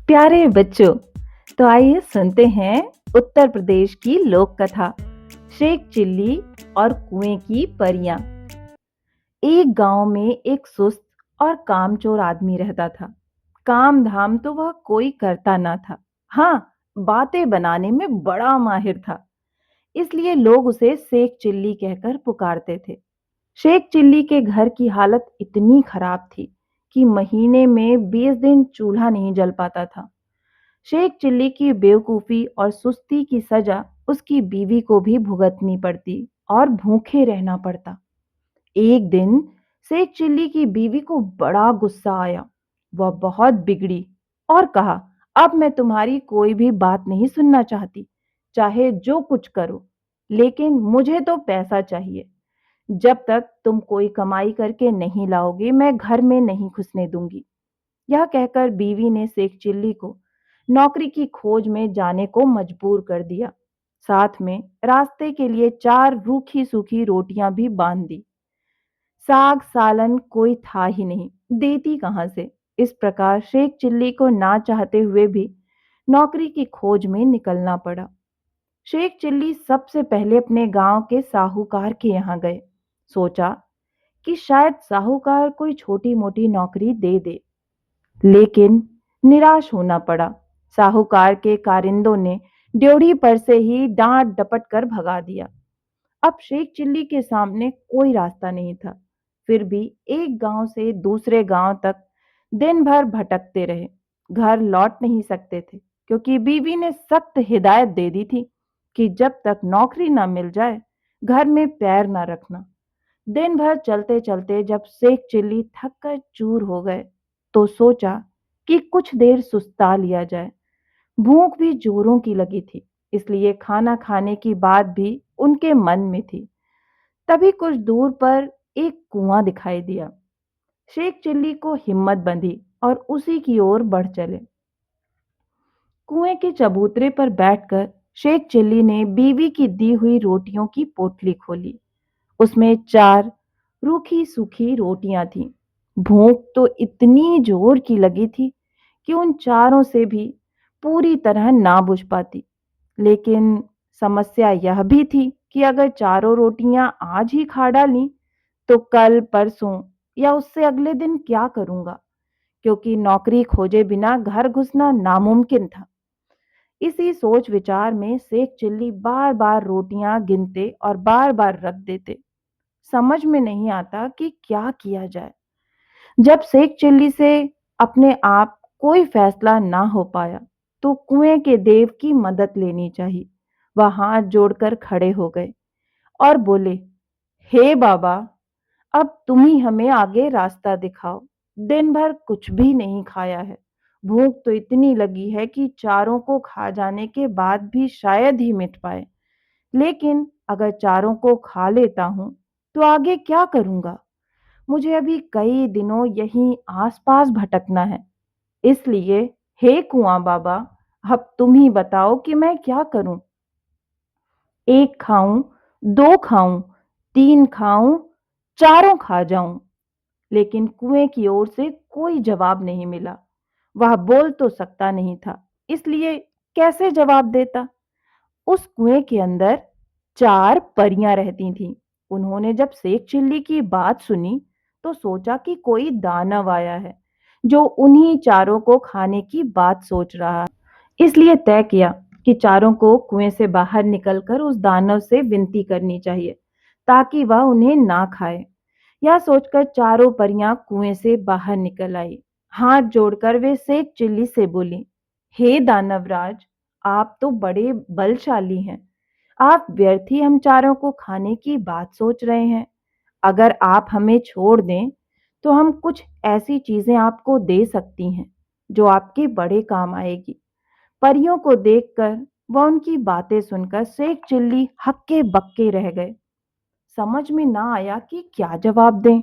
प्यारे बच्चों, तो आइए सुनते हैं उत्तर प्रदेश की लोक कथा शेख चिल्ली और कुएं की परियां। एक गांव में एक सुस्त और कामचोर आदमी रहता था। काम धाम तो वह कोई करता ना था। हाँ, बातें बनाने में बड़ा माहिर था। इसलिए लोग उसे शेख चिल्ली कहकर पुकारते थे। शेख चिल्ली के घर की हालत इतनी खराब थी कि महीने में 20 दिन चूल्हा नहीं जल पाता था। शेख चिल्ली की बेवकूफी और सुस्ती की सजा उसकी बीवी को भी भुगतनी पड़ती और भूखे रहना पड़ता। एक दिन शेख चिल्ली की बीवी को बड़ा गुस्सा आया। वह बहुत बिगड़ी और कहा, अब मैं तुम्हारी कोई भी बात नहीं सुनना चाहती, चाहे जो कुछ करो, लेकिन मुझे तो पैसा चाहिए। जब तक तुम कोई कमाई करके नहीं लाओगे, मैं घर में नहीं घुसने दूंगी। यह कहकर बीवी ने शेख चिल्ली को नौकरी की खोज में जाने को मजबूर कर दिया। साथ में रास्ते के लिए 4 रूखी सूखी रोटियां भी बांध दी। साग सालन कोई था ही नहीं, देती कहां से। इस प्रकार शेख चिल्ली को ना चाहते हुए भी नौकरी की खोज में निकलना पड़ा। शेख चिल्ली सबसे पहले अपने गांव के साहूकार के यहाँ गए। सोचा कि शायद साहूकार कोई छोटी मोटी नौकरी दे दे, लेकिन निराश होना पड़ा। साहूकार के कारिंदों ने ड्योढ़ी पर से ही डांट डपट कर भगा दिया। अब शेख चिल्ली के सामने कोई रास्ता नहीं था। फिर भी एक गांव से दूसरे गांव तक दिन भर भटकते रहे। घर लौट नहीं सकते थे, क्योंकि बीवी ने सख्त हिदायत दे दी थी कि जब तक नौकरी ना मिल जाए, घर में पैर ना रखना। दिन भर चलते चलते जब शेख चिल्ली थक कर चूर हो गए, तो सोचा कि कुछ देर सुस्ता लिया जाए। भूख भी जोरों की लगी थी, इसलिए खाना खाने की बात भी उनके मन में थी। तभी कुछ दूर पर एक कुआं दिखाई दिया। शेख चिल्ली को हिम्मत बंधी और उसी की ओर बढ़ चले। कुएं के चबूतरे पर बैठकर शेख चिल्ली ने बीवी की दी हुई रोटियों की पोटली खोली। उसमें 4 रूखी सूखी रोटियां थीं। भूख तो इतनी जोर की लगी थी कि उन चारों से भी पूरी तरह ना बुझ पाती। लेकिन समस्या यह भी थी कि अगर चारों रोटियां आज ही खा डाली, तो कल परसों या उससे अगले दिन क्या करूंगा, क्योंकि नौकरी खोजे बिना घर घुसना नामुमकिन था। इसी सोच विचार में शेख चिल्ली बार बार रोटियां गिनते और बार बार रख देते। समझ में नहीं आता कि क्या किया जाए। जब शेख चिल्ली से अपने आप कोई फैसला ना हो पाया, तो कुएं के देव की मदद लेनी चाहिए। वह हाथ जोड़कर खड़े हो गए और बोले, हे बाबा, अब तुम ही हमें आगे रास्ता दिखाओ। दिन भर कुछ भी नहीं खाया है। भूख तो इतनी लगी है कि चारों को खा जाने के बाद भी शायद ही मिट पाए। लेकिन अगर चारों को खा लेता हूं, तो आगे क्या करूंगा? मुझे अभी कई दिनों यहीं आसपास भटकना है। इसलिए हे कुआं बाबा, अब तुम ही बताओ कि मैं क्या करूं। एक खाऊं, दो खाऊं, तीन खाऊं, चारों खा जाऊं। लेकिन कुएं की ओर से कोई जवाब नहीं मिला। वह बोल तो सकता नहीं था, इसलिए कैसे जवाब देता? उस कुएं के अंदर 4 परियां रहती थीं। उन्होंने जब शेख चिल्ली की बात सुनी, तो सोचा कि कोई दानव आया है जो उन्हीं चारों को खाने की बात सोच रहा है। इसलिए तय किया कि चारों को कुएं से बाहर निकलकर उस दानव से विनती करनी चाहिए, ताकि वह उन्हें ना खाए। यह सोचकर चारों परियां कुएं से बाहर निकल आई। हाथ जोड़कर वे शेख चिल्ली से बोली, हे दानवराज, आप तो बड़े बलशाली हैं। आप व्यर्थ ही हम चारों को खाने की बात सोच रहे हैं। अगर आप हमें छोड़ दें, तो हम कुछ ऐसी चीजें आपको दे सकती हैं जो आपके बड़े काम आएगी। परियों को देखकर व उनकी बातें सुनकर शेख चिल्ली हक्के बक्के रह गए। समझ में ना आया कि क्या जवाब दें।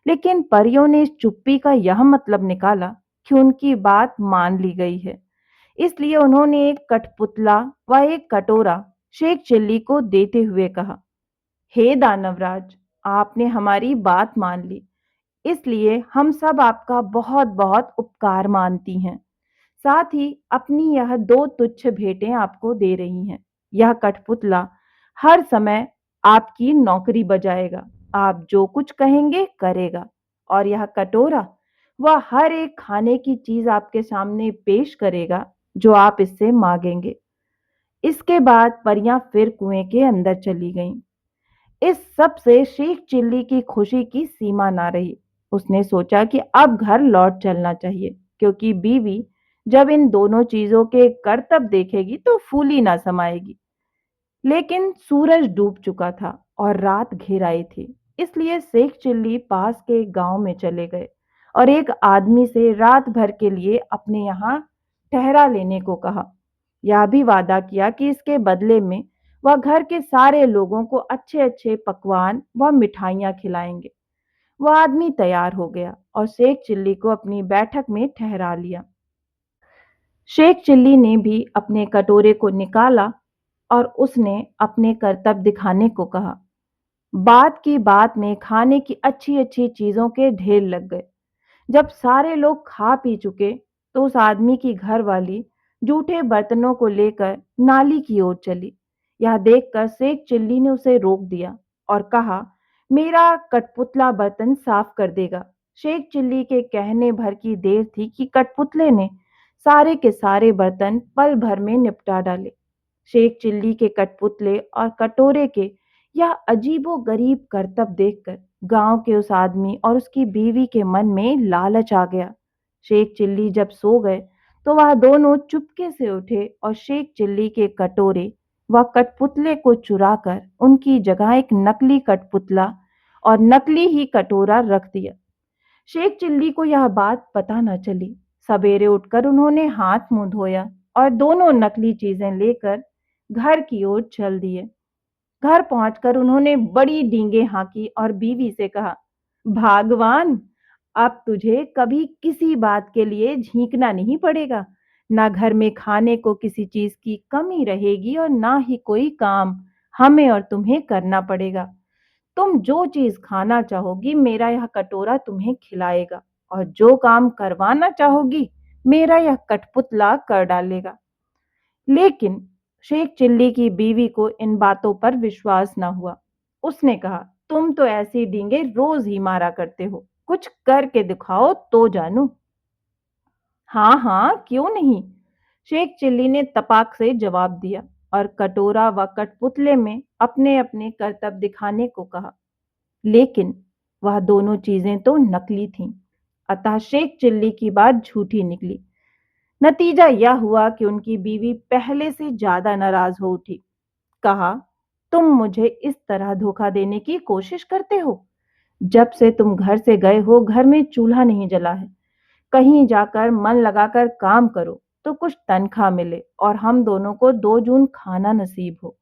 लेकिन परियों ने इस चुप्पी का यह मतलब निकाला कि उनकी बात मान ली गई है। इसलिए उन्होंने एक कठपुतला व एक कटोरा शेख चिल्ली को देते हुए कहा, हे दानवराज, आपने हमारी बात मान ली, इसलिए हम सब आपका बहुत बहुत उपकार मानती हैं। साथ ही अपनी यह दो तुच्छ भेंटें आपको दे रही हैं। यह कठपुतला हर समय आपकी नौकरी बजाएगा, आप जो कुछ कहेंगे करेगा। और यह कटोरा, वह हर एक खाने की चीज आपके सामने पेश करेगा जो आप इससे मांगेंगे। इसके बाद परियां फिर कुएं के अंदर चली गईं। इस सब से शेख चिल्ली की खुशी की सीमा ना रही। उसने सोचा कि अब घर लौट चलना चाहिए, क्योंकि बीवी जब इन दोनों चीजों के करतब देखेगी तो फूली ना समाएगी। लेकिन सूरज डूब चुका था और रात घिर आई थी। इसलिए शेख चिल्ली पास के एक गांव में चले गए और एक आदमी से रात भर के लिए अपने यहाँ ठहरा लेने को कहा। यह भी वादा किया कि इसके बदले में वह घर के सारे लोगों को अच्छे अच्छे पकवान व मिठाइयाँ खिलाएंगे। वह आदमी तैयार हो गया और शेख चिल्ली को अपनी बैठक में ठहरा लिया। शेख चिल्ली ने भी अपने कटोरे को निकाला और उसने अपने करतब दिखाने को कहा। बात की बात में खाने की अच्छी अच्छी चीजों के ढेर लग गए। जब सारे लोग खा पी चुके तो उस आदमी की घरवाली जूठे बर्तनों को लेकर नाली की ओर चली। यह देखकर शेख चिल्ली ने उसे रोक दिया और कहा, मेरा कठपुतला बर्तन साफ कर देगा। शेख चिल्ली के कहने भर की देर थी कि कठपुतले ने सारे के सारे बर्तन पल भर में निपटा डाले। शेख चिल्ली के कठपुतले और कटोरे के यह अजीबो गरीब करतब देखकर गांव के उस आदमी और उसकी बीवी के मन में लालच आ गया। शेख चिल्ली जब सो गए तो वह दोनों चुपके से उठे और शेख चिल्ली के कटोरे व कठपुतले को चुराकर उनकी जगह एक नकली कठपुतला और नकली ही कटोरा रख दिया। शेख चिल्ली को यह बात पता न चली। सवेरे उठकर उन्होंने हाथ मुंह धोया और दोनों नकली चीजें लेकर घर की ओर चल दिए। घर पहुंचकर उन्होंने बड़ी डींगे हाँकी और बीवी से कहा, भगवान, अब तुझे कभी किसी बात के लिए झींकना नहीं पड़ेगा। ना घर में खाने को किसी चीज की कमी रहेगी और ना ही कोई काम हमें और तुम्हें करना पड़ेगा। तुम जो चीज खाना चाहोगी मेरा यह कटोरा तुम्हें खिलाएगा, और जो काम करवाना चाहोगी मेरा यह कठपुतला कर डालेगा। लेकिन शेख चिल्ली की बीवी को इन बातों पर विश्वास न हुआ। उसने कहा, तुम तो ऐसी डींगे रोज ही मारा करते हो, कुछ करके दिखाओ तो जानू। हाँ हाँ, क्यों नहीं, शेख चिल्ली ने तपाक से जवाब दिया और कटोरा व कठपुतले में अपने अपने करतब दिखाने को कहा। लेकिन वह दोनों चीजें तो नकली थीं, अतः शेख चिल्ली की बात झूठी निकली। नतीजा यह हुआ कि उनकी बीवी पहले से ज्यादा नाराज हो उठी। कहा, तुम मुझे इस तरह धोखा देने की कोशिश करते हो। जब से तुम घर से गए हो घर में चूल्हा नहीं जला है। कहीं जाकर मन लगाकर काम करो तो कुछ तनख्वाह मिले और हम दोनों को 2 जून खाना नसीब हो।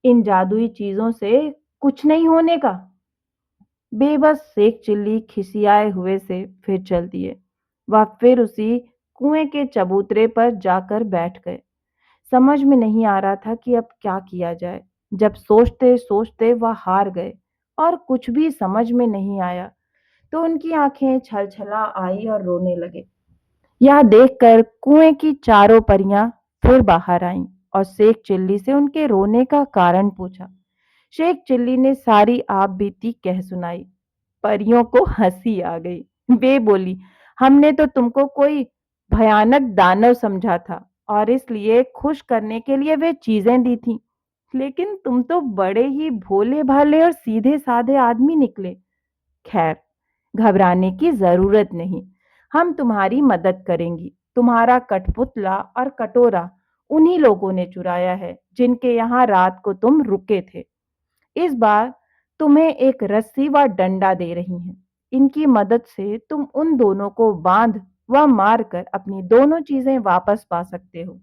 इन जादुई चीजों से कुछ नहीं होने का। बेबस शेख चिल्ली खिसियाए हुए से फिर चल दिए। वह फिर उसी कुएं के चबूतरे पर जाकर बैठ गए। समझ में नहीं आ रहा था कि अब क्या किया जाए। जब सोचते सोचते वह हार गए और कुछ भी समझ में नहीं आया तो उनकी आंखें छलछला आई और रोने लगे। यह देखकर कुएं की चारों परियां फिर बाहर आईं और शेख चिल्ली से उनके रोने का कारण पूछा। शेख चिल्ली ने सारी आप बीती कह सुनाई। परियों को हंसी आ गई। वे बोली, हमने तो तुमको कोई भयानक दानव समझा था और इसलिए खुश करने के लिए वे चीजें दी थी, लेकिन तुम तो बड़े ही भोले भाले और सीधे साधे आदमी निकले। खैर, घबराने की जरूरत नहीं, हम तुम्हारी मदद करेंगी। तुम्हारा कठपुतला और कटोरा उन्हीं लोगों ने चुराया है जिनके यहाँ रात को तुम रुके थे। इस बार तुम्हें एक रस्सी व डंडा दे रही हैं। इनकी मदद से तुम उन दोनों को बांध व मार कर अपनी दोनों चीजें वापस पा सकते हो।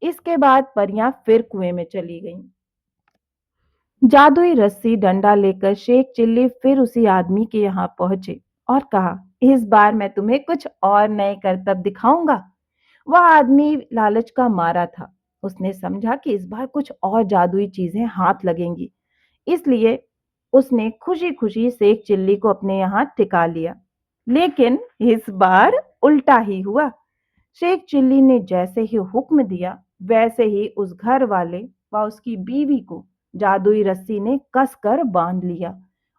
इसके बाद परियां फिर कुएं में चली गईं। जादुई रस्सी डंडा लेकर शेख चिल्ली फिर उसी आदमी के यहाँ पहुंचे और कहा, इस बार मैं तुम्हें कुछ और नए करतब दिखाऊंगा। वह आदमी लालच का मारा था। उसने समझा कि इस बार कुछ और जादुई चीजें हाथ लगेंगी। इसलिए उसने खुशी खुशी शेख चिल्ली को अपने यहाँ टिका लिया। लेकिन इस बार उल्टा ही हुआ। शेख चिल्ली ने जैसे ही हुक्म दिया, वैसे ही उस घर वाले व उसकी बीवी को जादुई रस्सी ने कसकर बांध लिया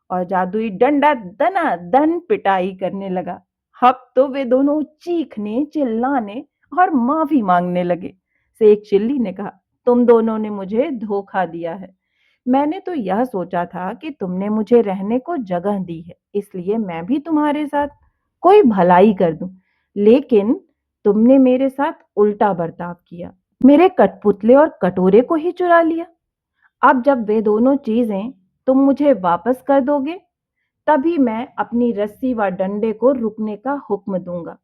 और जादुई डंडा दनादन पिटाई करने लगा। अब तो वे दोनों चीखने, चिल्लाने और माफी मांगने लगे। शेख चिल्ली ने कहा, तुम दोनों ने मुझे धोखा दिया है। मैंने तो यह सोचा था कि तुमने मुझे रहने को जगह दी है, इसलिए मैं भी तुम्हारे साथ कोई भलाई कर दूं। लेकिन तुमने मेरे साथ उल्टा बर्ताव किया, मेरे कठपुतले और कटोरे को ही चुरा लिया। अब जब वे दोनों चीजें तुम मुझे वापस कर दोगे, तभी मैं अपनी रस्सी व डंडे को रुकने का हुक्म दूंगा।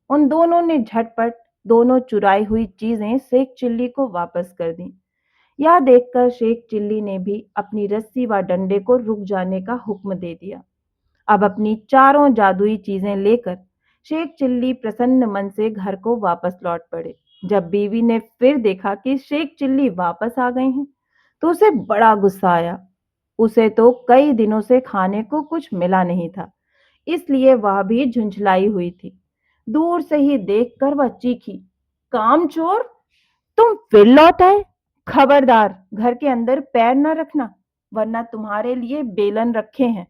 उन दोनों ने झटपट दोनों चुराई हुई चीजें शेख चिल्ली को वापस कर दी। यह देखकर शेख चिल्ली ने भी अपनी रस्सी व डंडे को रुक जाने का हुक्म दे दिया। अब अपनी चारों जादुई चीजें लेकर शेख चिल्ली प्रसन्न मन से घर को वापस लौट पड़े। जब बीवी ने फिर देखा कि शेख चिल्ली वापस आ गए हैं, तो उसे बड़ा गुस्सा आया। उसे तो कई दिनों से खाने को कुछ मिला नहीं था, इसलिए वह भी झुंझलाई हुई थी। दूर से ही देखकर वह चीखी, कामचोर, तुम फिर लौट आए। खबरदार, घर के अंदर पैर न रखना, वरना तुम्हारे लिए बेलन रखे हैं।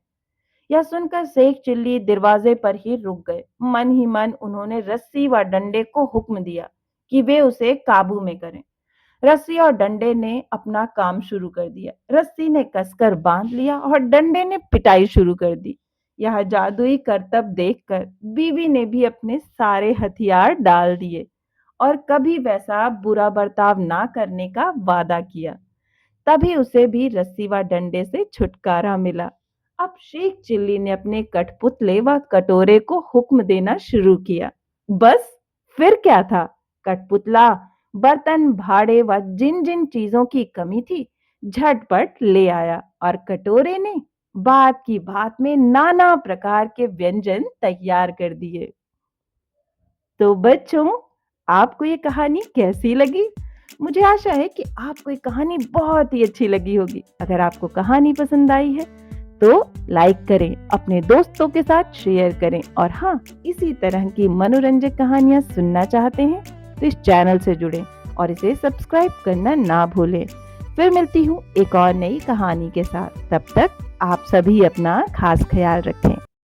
यह सुनकर शेख चिल्ली दरवाजे पर ही रुक गए। मन ही मन उन्होंने रस्सी व डंडे को हुक्म दिया कि वे उसे काबू में करें। रस्सी और डंडे ने अपना काम शुरू कर दिया। रस्सी ने कसकर बांध लिया और डंडे ने पिटाई शुरू कर दी। यह जादुई करतब देखकर बीवी ने भी अपने सारे हथियार डाल दिए और कभी वैसा बुरा बर्ताव ना करने का वादा किया। तभी उसे भी रस्सी व डंडे से छुटकारा मिला। अब शेख चिल्ली ने अपने कठपुतले व कटोरे को हुक्म देना शुरू किया। बस फिर क्या था, कठपुतला बर्तन भाड़े व जिन जिन चीजों की कमी थी झटपट ले आया और कटोरे ने बात की बात में नाना प्रकार के व्यंजन तैयार कर दिए। तो बच्चों, आपको ये कहानी कैसी लगी? मुझे आशा है कि आपको ये कहानी बहुत ही अच्छी लगी होगी। अगर आपको कहानी पसंद आई है तो लाइक करें, अपने दोस्तों के साथ शेयर करें और हाँ, इसी तरह की मनोरंजक कहानियां सुनना चाहते हैं तो इस चैनल से जुड़ें और इसे सब्सक्राइब करना ना भूलें। फिर मिलती हूँ एक और नई कहानी के साथ। तब तक आप सभी अपना खास ख्याल रखें।